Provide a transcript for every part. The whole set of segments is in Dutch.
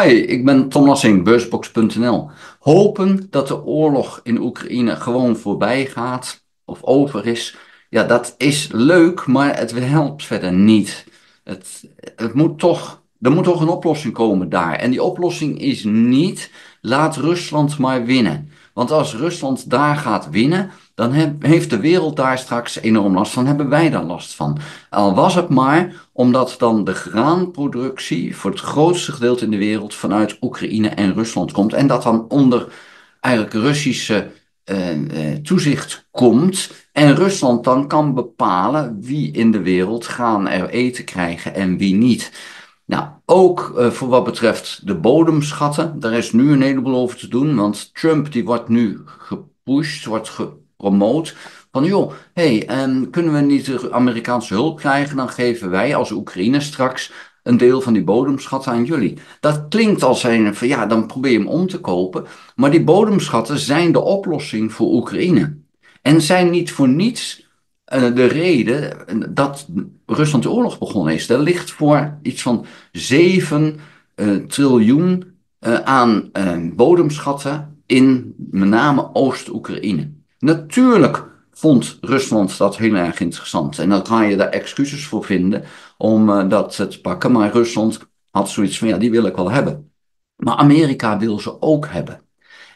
Hi, ik ben Tom Lassing, beursbox.nl. Hopen dat de oorlog in Oekraïne gewoon voorbij gaat of over is. Ja, dat is leuk, maar het helpt verder niet. Het moet toch, er moet toch een oplossing komen daar. En die oplossing is niet, laat Rusland maar winnen. Want als Rusland daar gaat winnen, dan heeft de wereld daar straks enorm last van. Hebben wij daar last van. Al was het maar omdat dan de graanproductie voor het grootste gedeelte in de wereld vanuit Oekraïne en Rusland komt. En dat dan onder eigenlijk Russische toezicht komt. En Rusland dan kan bepalen wie in de wereld graan er eten krijgen en wie niet. Nou, ook voor wat betreft de bodemschatten, daar is nu een heleboel over te doen, want Trump die wordt nu gepusht, wordt gepromoot van joh, hey, kunnen we niet de Amerikaanse hulp krijgen, dan geven wij als Oekraïne straks een deel van die bodemschatten aan jullie. Dat klinkt als een van ja, dan probeer je hem om te kopen, maar die bodemschatten zijn de oplossing voor Oekraïne. En zijn niet voor niets de reden dat Rusland de oorlog begonnen is. Er ligt voor iets van 7 triljoen aan bodemschatten in met name Oost-Oekraïne. Natuurlijk vond Rusland dat heel erg interessant. En dan kan je daar excuses voor vinden om dat te pakken. Maar Rusland had zoiets van, ja, die wil ik wel hebben. Maar Amerika wil ze ook hebben.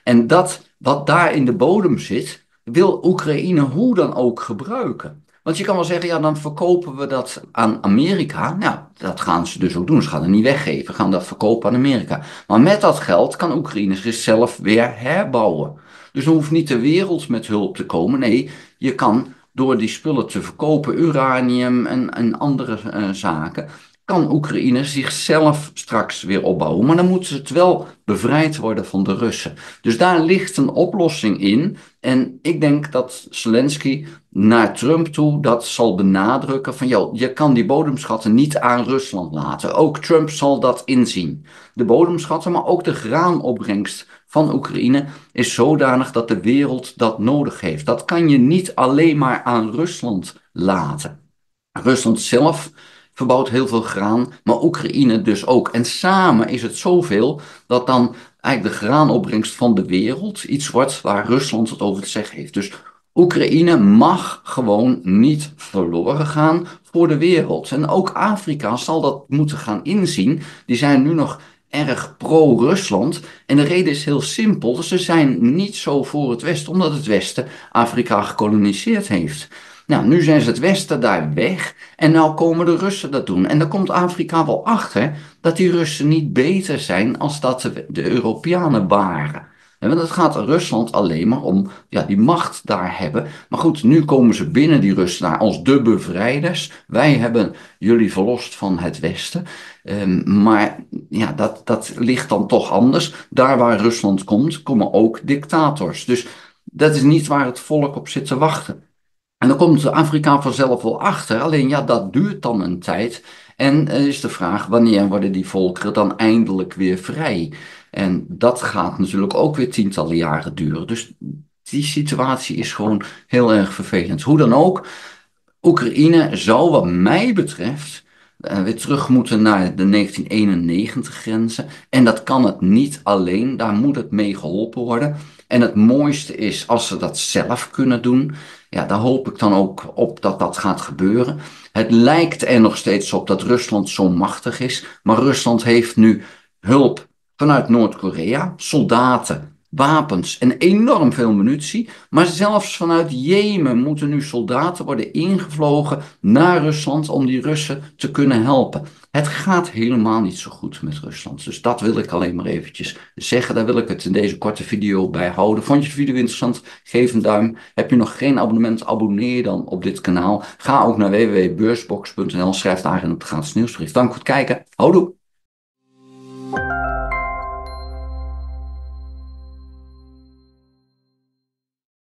En dat wat daar in de bodem zit, wil Oekraïne hoe dan ook gebruiken. Want je kan wel zeggen, ja, dan verkopen we dat aan Amerika. Nou, dat gaan ze dus ook doen. Ze gaan het niet weggeven, gaan dat verkopen aan Amerika. Maar met dat geld kan Oekraïne zichzelf weer herbouwen. Dus er hoeft niet de wereld met hulp te komen. Nee, je kan door die spullen te verkopen, uranium en andere zaken, kan Oekraïne zichzelf straks weer opbouwen. Maar dan moeten ze het wel bevrijd worden van de Russen. Dus daar ligt een oplossing in. En ik denk dat Zelensky naar Trump toe dat zal benadrukken van joh, je kan die bodemschatten niet aan Rusland laten. Ook Trump zal dat inzien. De bodemschatten, maar ook de graanopbrengst van Oekraïne is zodanig dat de wereld dat nodig heeft. Dat kan je niet alleen maar aan Rusland laten. Rusland zelf verbouwt heel veel graan, maar Oekraïne dus ook. En samen is het zoveel dat dan eigenlijk de graanopbrengst van de wereld iets wordt waar Rusland het over te zeggen heeft. Dus Oekraïne mag gewoon niet verloren gaan voor de wereld. En ook Afrika zal dat moeten gaan inzien. Die zijn nu nog erg pro-Rusland. En de reden is heel simpel. Ze zijn niet zo voor het Westen, omdat het Westen Afrika gekoloniseerd heeft. Nou, nu zijn ze het Westen daar weg en nou komen de Russen dat doen. En dan komt Afrika wel achter dat die Russen niet beter zijn als dat de Europeanen waren. En want het gaat Rusland alleen maar om ja, die macht daar hebben. Maar goed, nu komen ze binnen die Russen daar als de bevrijders. Wij hebben jullie verlost van het Westen. Maar ja, dat ligt dan toch anders. Daar waar Rusland komt, komen ook dictators. Dus dat is niet waar het volk op zit te wachten. En dan komt Afrika vanzelf wel achter, alleen ja, dat duurt dan een tijd. En is de vraag, wanneer worden die volkeren dan eindelijk weer vrij? En dat gaat natuurlijk ook weer tientallen jaren duren. Dus die situatie is gewoon heel erg vervelend. Hoe dan ook, Oekraïne zou wat mij betreft weer terug moeten naar de 1991 grenzen. En dat kan het niet alleen, daar moet het mee geholpen worden. En het mooiste is als ze dat zelf kunnen doen. Ja, daar hoop ik dan ook op dat dat gaat gebeuren. Het lijkt er nog steeds op dat Rusland zo machtig is. Maar Rusland heeft nu hulp vanuit Noord-Korea, soldaten, wapens en enorm veel munitie. Maar zelfs vanuit Jemen moeten nu soldaten worden ingevlogen naar Rusland om die Russen te kunnen helpen. Het gaat helemaal niet zo goed met Rusland. Dus dat wil ik alleen maar eventjes zeggen. Daar wil ik het in deze korte video bij houden. Vond je de video interessant? Geef een duim. Heb je nog geen abonnement? Abonneer je dan op dit kanaal. Ga ook naar www.beursbox.nl. Schrijf daar in het gratis nieuwsbrief. Dank voor het kijken. Houdoe!